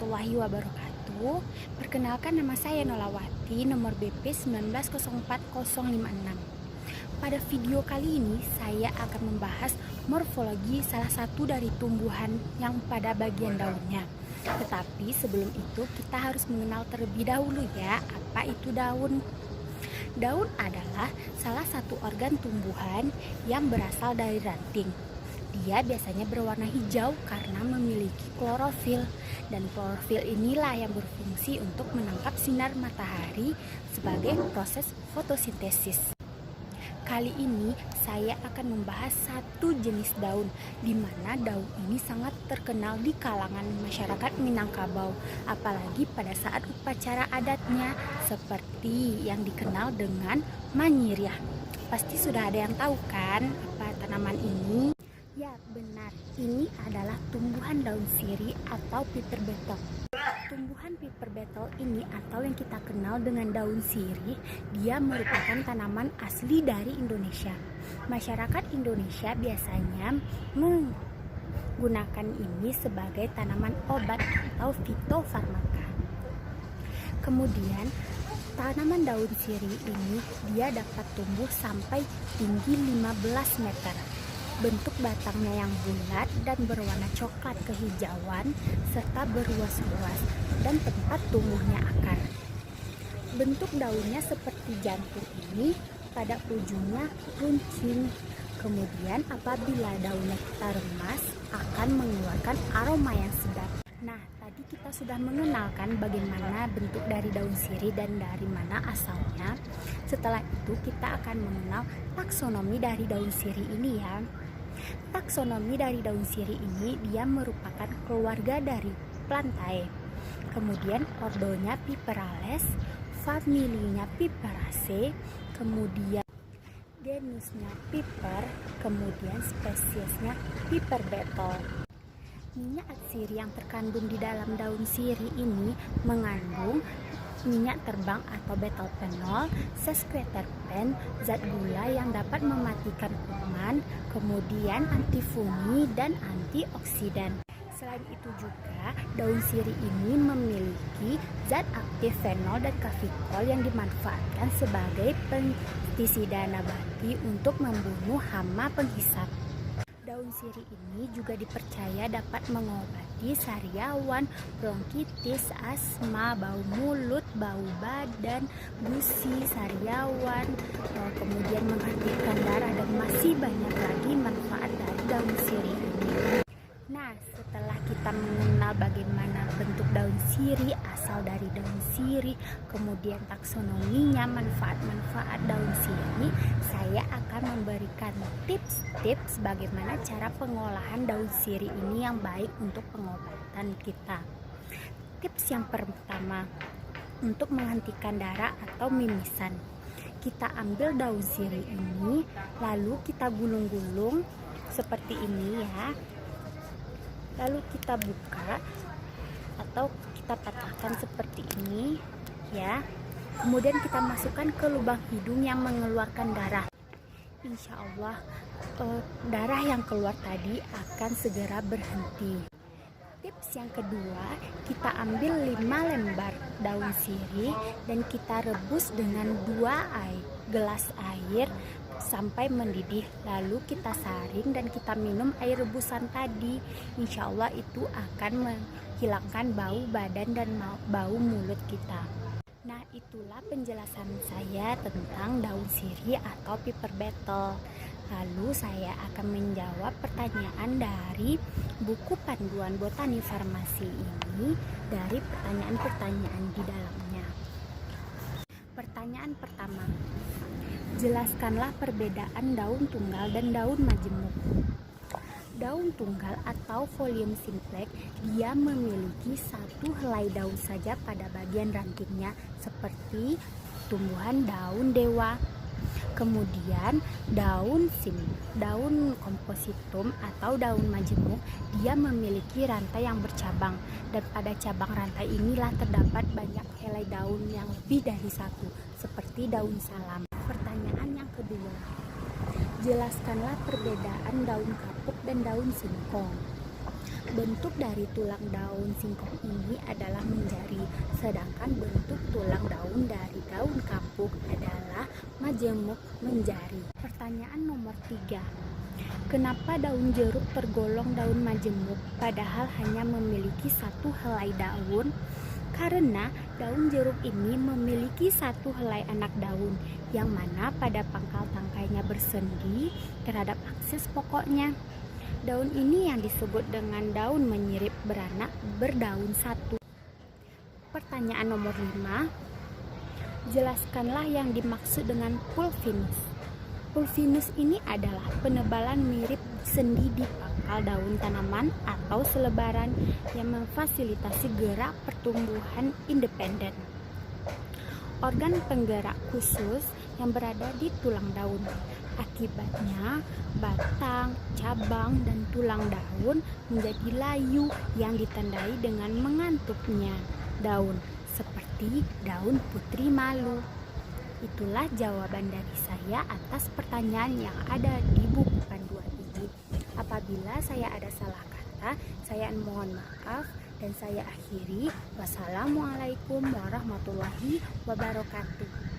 warahmatullahi wabarakatuh. Perkenalkan, nama saya Nolawati, nomor BP 1904056. Pada video kali ini saya akan membahas morfologi salah satu dari tumbuhan yang pada bagian daunnya. Tetapi sebelum itu kita harus mengenal terlebih dahulu ya, apa itu daun. Daun adalah salah satu organ tumbuhan yang berasal dari ranting. Dia biasanya berwarna hijau karena memiliki klorofil, dan klorofil inilah yang berfungsi untuk menangkap sinar matahari sebagai proses fotosintesis. Kali ini saya akan membahas satu jenis daun, di mana daun ini sangat terkenal di kalangan masyarakat Minangkabau, apalagi pada saat upacara adatnya seperti yang dikenal dengan manyirah. Pasti sudah ada yang tahu kan apa tanaman ini? Ya benar, ini adalah tumbuhan daun sirih atau Piper beetle. Tumbuhan Piper beetle ini atau yang kita kenal dengan daun sirih, dia merupakan tanaman asli dari Indonesia. Masyarakat Indonesia biasanya menggunakan ini sebagai tanaman obat atau fitofarmaka. Kemudian tanaman daun sirih ini dia dapat tumbuh sampai tinggi 15 meter. Bentuk batangnya yang bulat dan berwarna coklat kehijauan serta berruas-ruas, dan tempat tumbuhnya akar. Bentuk daunnya seperti jantung ini, pada ujungnya runcing. Kemudian apabila daunnya kita remas akan mengeluarkan aroma yang sedap. Nah, tadi kita sudah mengenalkan bagaimana bentuk dari daun sirih dan dari mana asalnya. Setelah itu kita akan mengenal taksonomi dari daun sirih ini ya. Taksonomi dari daun sirih ini dia merupakan keluarga dari Plantae. Kemudian ordonya Piperales, familinya Piperaceae, kemudian genusnya Piper, kemudian spesiesnya Piper beetle. Minyak atsiri yang terkandung di dalam daun sirih ini mengandung minyak terbang atau beta-penol, sesquiterpen, zat gula yang dapat mematikan kuman, kemudian antifungi dan antioksidan. Selain itu juga, daun sirih ini memiliki zat aktif fenol dan kafikol yang dimanfaatkan sebagai pestisida nabati untuk membunuh hama penghisap. Daun sirih ini juga dipercaya dapat mengobati sariawan, bronkitis, asma, bau mulut, bau badan, gusi, sariawan, kemudian menghentikan darah, dan masih banyak lagi manfaat dari daun sirih ini. Nah, setelah kita mengenal bagaimana bentuk daun sirih, asal dari daun sirih, kemudian taksonominya, manfaat-manfaat daun sirih, saya akan memberikan tips-tips bagaimana cara pengolahan daun sirih ini yang baik untuk pengobatan kita. Tips yang pertama, untuk menghentikan darah atau mimisan. Kita ambil daun sirih ini, lalu kita gulung-gulung seperti ini ya. Lalu kita buka atau kita patahkan seperti ini ya. Kemudian kita masukkan ke lubang hidung yang mengeluarkan darah. Insya Allah darah yang keluar tadi akan segera berhenti. Tips yang kedua, kita ambil 5 lembar daun sirih dan kita rebus dengan 2 gelas air sampai mendidih, lalu kita saring dan kita minum air rebusan tadi. Insya Allah itu akan menghilangkan bau badan dan bau mulut kita. Nah, itulah penjelasan saya tentang daun sirih atau Piper beetle. Lalu saya akan menjawab pertanyaan dari buku panduan botani farmasi ini dari pertanyaan-pertanyaan di dalamnya. Pertanyaan pertama, jelaskanlah perbedaan daun tunggal dan daun majemuk. Daun tunggal atau folium simplex dia memiliki satu helai daun saja pada bagian rantingnya seperti tumbuhan daun dewa. Kemudian daun kompositum atau daun majemuk dia memiliki rantai yang bercabang, dan pada cabang rantai inilah terdapat banyak helai daun yang lebih dari satu seperti daun salam. Pertanyaan yang kedua, jelaskanlah perbedaan daun kapuk dan daun singkong. Bentuk dari tulang daun singkong ini adalah menjari, sedangkan bentuk tulang daun dari daun kapuk adalah majemuk menjari. Pertanyaan nomor 3. Kenapa daun jeruk tergolong daun majemuk padahal hanya memiliki satu helai daun? Karena daun jeruk ini memiliki satu helai anak daun yang mana pada pangkal tangkainya bersendi terhadap aksis pokoknya. Daun ini yang disebut dengan daun menyirip beranak berdaun satu. Pertanyaan nomor 5. Jelaskanlah yang dimaksud dengan pulvinus. Pulvinus ini adalah penebalan mirip sendi di pangkal daun tanaman atau selebaran yang memfasilitasi gerak pertumbuhan independen. Organ penggerak khusus yang berada di tulang daun. Akibatnya, batang, cabang, dan tulang daun menjadi layu yang ditandai dengan mengantuknya daun, seperti daun putri malu. Itulah jawaban dari saya atas pertanyaan yang ada di buku panduan ini. Apabila saya ada salah kata, saya mohon maaf dan saya akhiri. Wassalamualaikum warahmatullahi wabarakatuh.